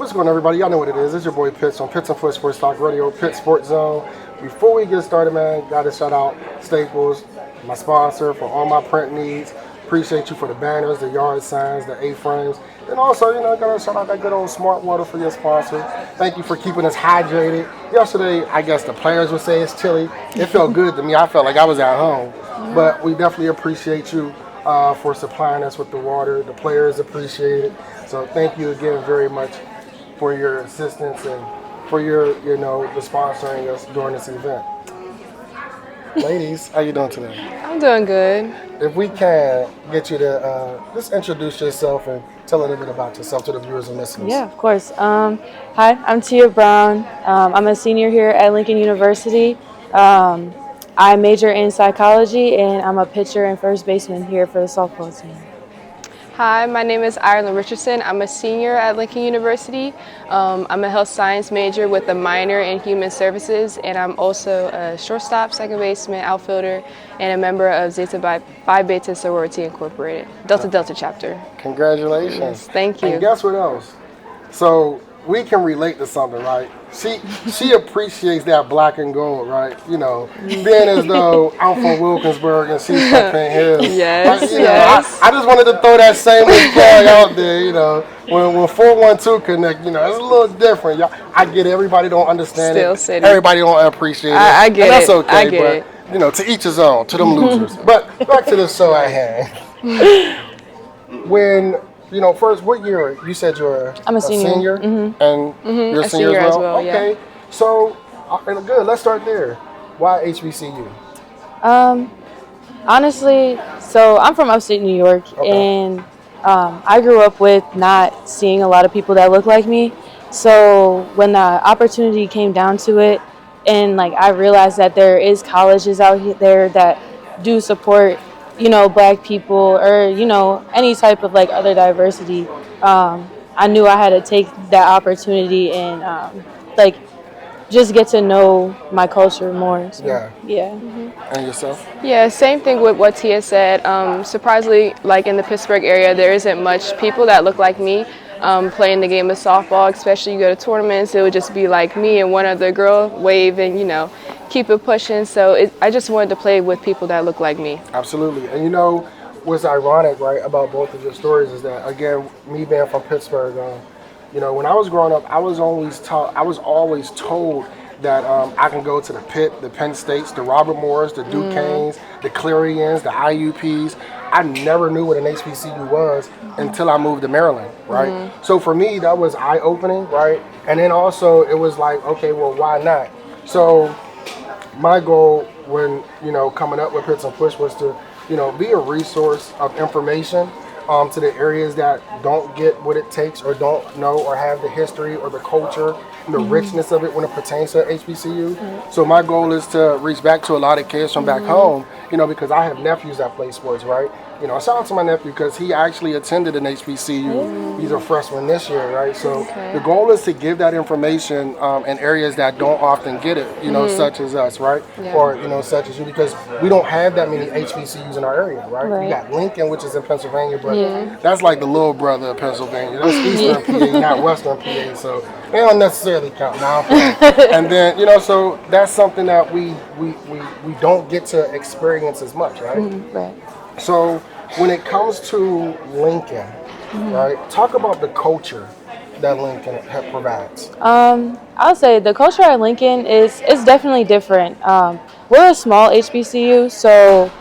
What's going on, everybody? Y'all know what it is. It's your boy Pitts on Pitts and Foot Sports Talk Radio, Pitt Sports Zone. Before we get started, man, got to shout out Staples, my sponsor, for all my print needs. Appreciate you for the banners, the yard signs, the A-frames. And also, got to shout out that good old Smart Water for your sponsor. Thank you for keeping us hydrated. Yesterday, I guess the players would say it's chilly. It felt good to me. I felt like I was at home. But we definitely appreciate you for supplying us with the water. The players appreciate it. So thank you again very much for your assistance and for your, the sponsoring us during this event. Ladies, how you doing today? I'm doing good. If we can get you to just introduce yourself and tell a little bit about yourself to the viewers and listeners. Yeah, of course. Hi, I'm Tia Brown. I'm a senior here at Lincoln University. I major in psychology, and I'm a pitcher and first baseman here for the softball team. Hi, my name is Lrlynn Richardson. I'm a senior at Lincoln University. I'm a health science major with a minor in human services, and I'm also a shortstop, second baseman, outfielder, and a member of Zeta Phi Beta Sorority Incorporated, Delta chapter. Congratulations. Yes, thank you. And guess what else? So we can relate to something, right? She appreciates that black and gold, right? Being as though I'm from Wilkinsburg and she's from Penn Hill. Yes, right? yes. I just wanted to throw that same plug out there, when 412 connect, it's a little different. I get it. Everybody don't understand Still it. city. Everybody don't appreciate it. I get and that's it. okay, I get but, to each his own, to them losers. But back to the show at hand. When... first, what year? You said you're I'm a senior. Mm-hmm. And you're a senior as well? Okay. Yeah. So, good. Let's start there. Why HBCU? Honestly, so I'm from upstate New York, and I grew up with not seeing a lot of people that look like me. So when the opportunity came down to it, and I realized that there is colleges out there that do support black people or, any type of other diversity. I knew I had to take that opportunity and just get to know my culture more. So, yeah. Mm-hmm. And yourself? Yeah, same thing with what Tia said. Surprisingly, in the Pittsburgh area, there isn't much people that look like me. Playing the game of softball, especially you go to tournaments, it would just be me and one other girl wave and, keep it pushing. So I just wanted to play with people that look like me. Absolutely. And what's ironic, right, about both of your stories is that, again, me being from Pittsburgh, when I was growing up, I was always told that I can go to the Pitt, the Penn States, the Robert Morris, the Duquesnes, the Clarions, the IUPs. I never knew what an HBCU was until I moved to Maryland, right? So for me, that was eye-opening, right? And then also it was okay, well, why not? So my goal when, coming up with Pitts and Push was to, be a resource of information to the areas that don't get what it takes or don't know or have the history or the culture and the richness of it when it pertains to HBCU. So my goal is to reach back to a lot of kids from back home, because I have nephews that play sports, right? Shout out to my nephew because he actually attended an HBCU. He's a freshman this year, right? So the goal is to give that information in areas that don't often get it, such as us, right? Yeah. Or, such as you, because we don't have that many HBCUs in our area, right? We got Lincoln, which is in Pennsylvania, but that's like the little brother of Pennsylvania. That's Eastern PA, not Western PA, so they don't necessarily count now. And then, so that's something that we don't get to experience as much, right? Right. So when it comes to Lincoln, right, talk about the culture that Lincoln provides. I'll say the culture at Lincoln is definitely different. We're a small HBCU, so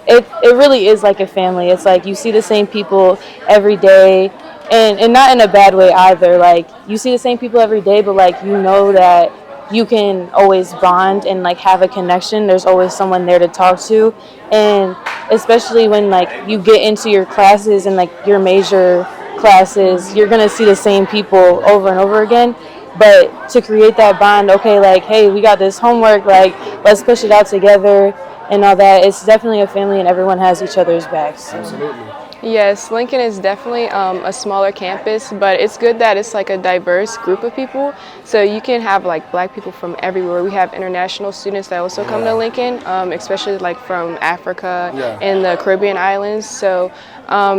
it really is like a family. It's you see the same people every day, and not in a bad way either. You see the same people every day, but that you can always bond and have a connection. There's always someone there to talk to, and especially when you get into your classes and your major classes, you're gonna see the same people over and over again. But to create that bond, hey, we got this homework, let's push it out together and all that. It's definitely a family, and everyone has each other's backs. Absolutely. Yes, Lincoln is definitely a smaller campus, but it's good that it's a diverse group of people. So you can have black people from everywhere. We have international students that also come to Lincoln, especially from Africa and the Caribbean islands. So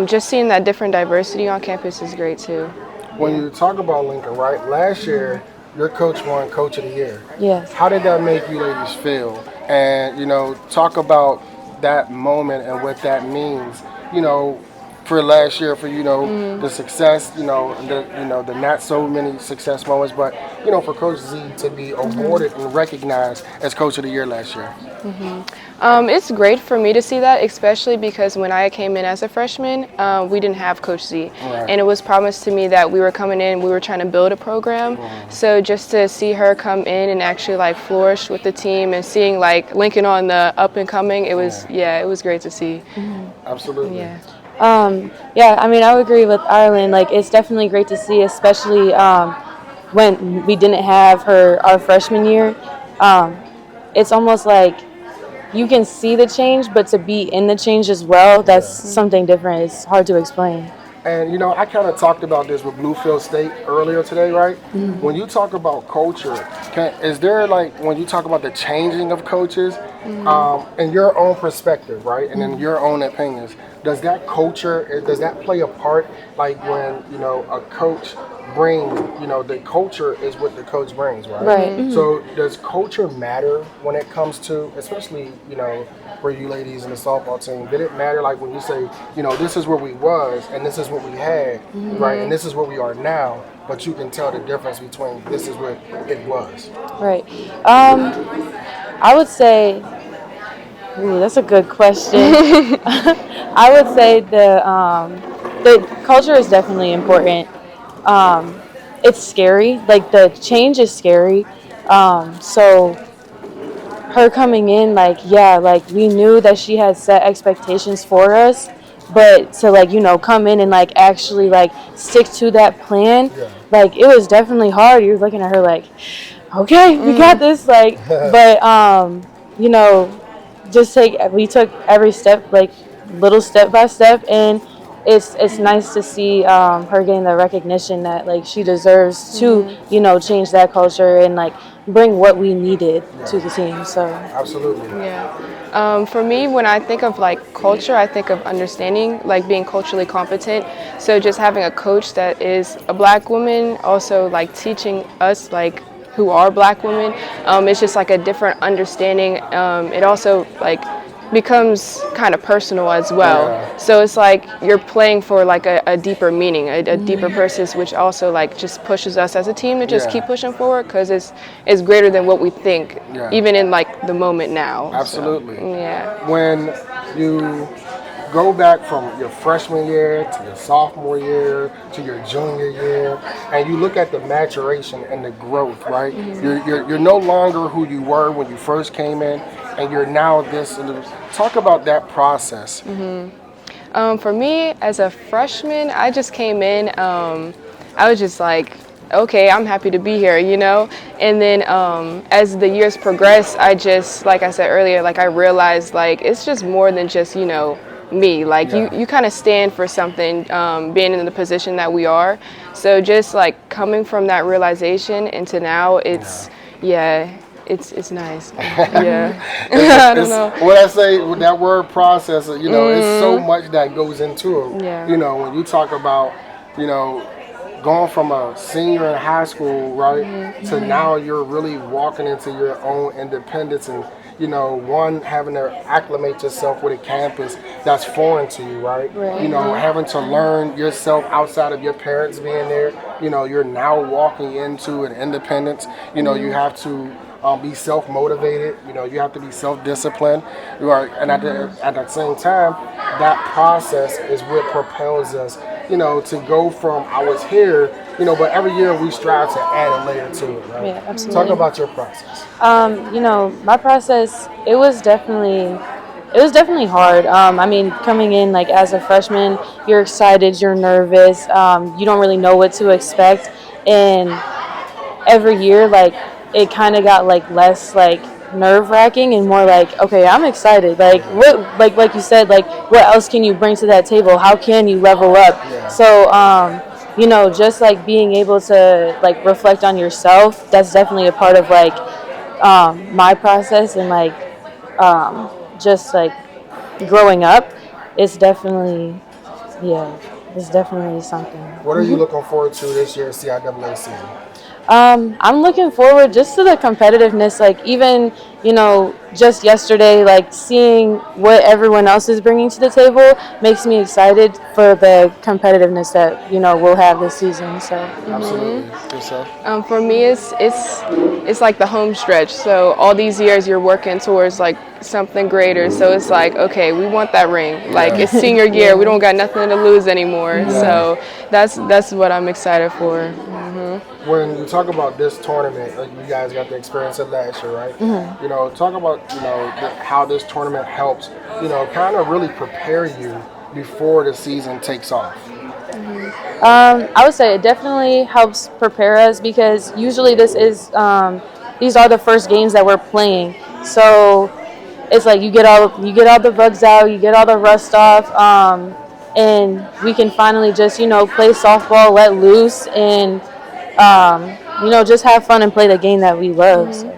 just seeing that different diversity on campus is great too. when you talk about Lincoln, right? Last year, your coach won Coach of the Year. Yes. How did that make you ladies feel? And talk about that moment and what that means. You know, for last year, for the success, the not so many success moments, but for Coach Z to be awarded and recognized as Coach of the Year last year. It's great for me to see that, especially because when I came in as a freshman, we didn't have Coach Z. Right. And it was promised to me that we were coming in, we were trying to build a program. So just to see her come in and actually like flourish with the team and seeing like Lincoln on the up and coming, it was it was great to see. Absolutely. Yeah. Yeah, I mean, I would agree with Lrlynn. Like, it's definitely great to see, especially when we didn't have our freshman year. It's almost like you can see the change, but to be in the change as well, that's something different. It's hard to explain. And I kind of talked about this with Bluefield State earlier today, right? When you talk about culture, is there like when you talk about the changing of coaches, in your own perspective, right, and in your own opinions, does that culture does that play a part? Like when a coach brings, the culture is what the coach brings, right? Right. So does culture matter when it comes to, especially for you ladies in the softball team? Did it matter, like when you say, this is where we was and this is what we had, right, and this is where we are now, but you can tell the difference between this is what it was? Right. I would say, ooh, that's a good question. I would say the culture is definitely important. It's scary. Like, the change is scary. So her coming in, like, we knew that she had set expectations for us, but to come in and like actually like stick to that plan, like, it was definitely hard. You're looking at her like, okay, we got this, like, but we took every step, like, little step by step, and it's nice to see her getting the recognition that like she deserves to change that culture and like bring what we needed to the team. So Absolutely. Yeah. For me, when I think of like culture, I think of understanding, like being culturally competent. So just having a coach that is a black woman, also like teaching us like who are black women, it's just like a different understanding. It also like becomes kind of personal as well. Yeah. So it's like you're playing for like a deeper meaning, a deeper purpose, which also like just pushes us as a team to just keep pushing forward because it's greater than what we think, even in like the moment now. Absolutely. So, yeah. When you go back from your freshman year to your sophomore year to your junior year, and you look at the maturation and the growth, right? You're no longer who you were when you first came in, and you're now this. Talk about that process. For me, as a freshman, I just came in. I was just like, okay, I'm happy to be here, And then as the years progress, I just, like I said earlier, like I realized like it's just more than just me. Like you kind of stand for something, being in the position that we are. So just like coming from that realization into now, it's it's nice. Yeah. I don't know. What I say with that word process, it's so much that goes into it. Yeah. When you talk about, going from a senior in high school, right, to now you're really walking into your own independence and, one, having to acclimate yourself with a campus that's foreign to you, right? Having to learn yourself outside of your parents being there. You're now walking into an independence. You have to be self-motivated. You have to be self-disciplined. And at the same time, that process is what propels us, to go from I was here, but every year we strive to add a layer to it, right? Yeah, absolutely. Talk about your process. My process, it was definitely hard. I mean, coming in like as a freshman, you're excited, you're nervous, you don't really know what to expect, and every year, like, it kind of got like less like nerve-wracking and more like, okay, I'm excited. Like, what, like you said, like, what else can you bring to that table? How can you level up? So just like being able to like reflect on yourself, that's definitely a part of like my process, and like just like growing up, it's definitely is definitely something. What are you looking forward to this year's CIAA season? I'm looking forward just to the competitiveness. Like even just yesterday, like seeing what everyone else is bringing to the table makes me excited for the competitiveness that we'll have this season. So Absolutely. Yourself? For me, it's like the home stretch. So all these years you're working towards like something greater. So it's like, okay, we want that ring. Like it's senior year, we don't got nothing to lose anymore. So that's what I'm excited for. When you talk about this tournament, like you guys got the experience of last year, right? Talk about how this tournament helps, kind of really prepare you before the season takes off. I would say it definitely helps prepare us because usually these are the first games that we're playing. So it's like you get all the bugs out, you get all the rust off, and we can finally just play softball, let loose, and just have fun and play the game that we love. So.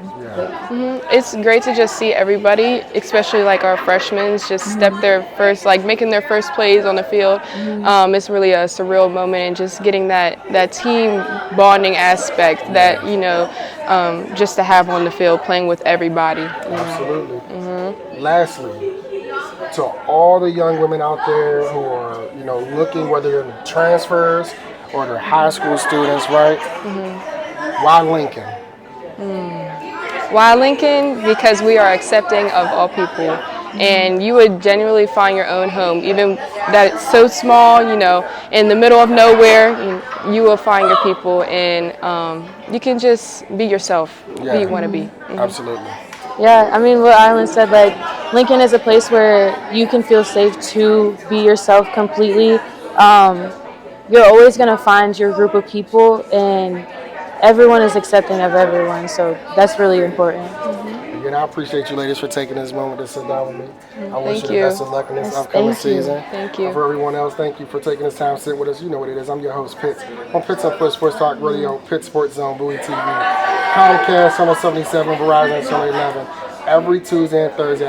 It's great to just see everybody, especially like our freshmen, just step their first, like making their first plays on the field. It's really a surreal moment, and just getting that team bonding aspect that just to have on the field, playing with everybody. Absolutely. Lastly, to all the young women out there who are looking, whether they're transfers or they're high school students, right? Why Lincoln? Why Lincoln? Because we are accepting of all people, and you would genuinely find your own home, even that it's so small, in the middle of nowhere. You will find your people, and you can just be yourself, who you want to be. Absolutely. Yeah, I mean, what Lrlynn said, like, Lincoln is a place where you can feel safe to be yourself completely. You're always going to find your group of people, and everyone is accepting of everyone, so that's really important. Again, I appreciate you ladies for taking this moment to sit down with me. I wish you the you. best of luck in this upcoming season. Thank you. And for everyone else, thank you for taking this time to sit with us. You know what it is. I'm your host, Pitts, on Pitts Up Foot Sports Talk Radio, Pitt Sports Zone, Bowie TV, Comcast, Channel 77, Verizon, Channel 11, every Tuesday and Thursday.